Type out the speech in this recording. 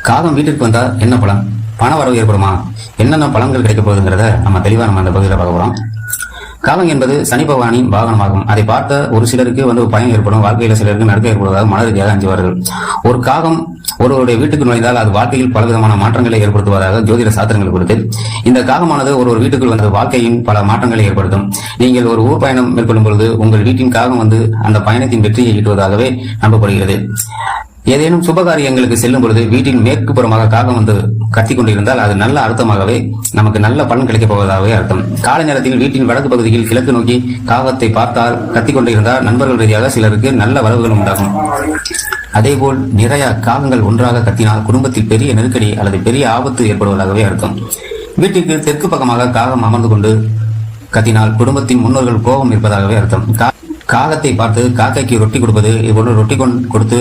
காகம் வீட்டிற்கு வந்தா என்ன பலன்? பண வரவு ஏற்படுமா? என்னென்ன பலன்கள் கிடைக்க போகுதுங்கிறத நம்ம தெளிவா அந்த பகுதியில் பார்க்க போறோம். காகம் என்பது சனி பகவானின் வாகனமாகும். அதை பார்த்த ஒரு சிலருக்கு ஒரு பயம் ஏற்படும், வாழ்க்கையில சிலருக்கு நடுக்க ஏற்படுவதாக மன ரீதியாக அஞ்சுவார்கள். ஒரு காகம் ஒருவருடைய வீட்டுக்கு நுழைந்தால் அது வாழ்க்கையில் பலவிதமான மாற்றங்களை ஏற்படுத்துவதாக ஜோதிட சாஸ்திரங்கள் கொடுத்து, இந்த காகமானது ஒரு வீட்டுக்குள் வந்த வாழ்க்கையின் பல மாற்றங்களை ஏற்படுத்தும். நீங்கள் ஒரு ஊர் பயணம் மேற்கொள்ளும் பொழுது உங்கள் வீட்டின் காகம் அந்த பயணத்தின் வெற்றியை ஈட்டுவதாகவே நம்பப்படுகிறது. ஏதேனும் சுபகாரியங்களுக்கு செல்லும் பொழுது வீட்டின் மேற்கு புறமாக காகம் கத்திக் கொண்டிருந்தால் அது நல்ல அர்த்தமாகவே நமக்கு நல்ல பலன் கிடைக்கப் போவதாகவே அர்த்தம். காலை நேரத்தில் வீட்டின் வடக்கு பகுதியில் கிழக்கு நோக்கி காகத்தை பார்த்தால் கத்திக் கொண்டிருந்தால் நண்பர்கள் ரீதியாக சிலருக்கு நல்ல வரவுகள் உண்டாகும். அதேபோல் நிறைய காகங்கள் ஒன்றாக கத்தினால் குடும்பத்தில் பெரிய நெருக்கடி அல்லது பெரிய ஆபத்து ஏற்படுவதாகவே அர்த்தம். வீட்டிற்கு தெற்கு பக்கமாக காகம் அமர்ந்து கொண்டு கத்தினால் குடும்பத்தின் முன்னோர்கள் கோபம் இருப்பதாகவே அர்த்தம். காகத்தை பார்த்து காக்கைக்கு ரொட்டி கொடுப்பது, இது போன்று ரொட்டி கொடுத்து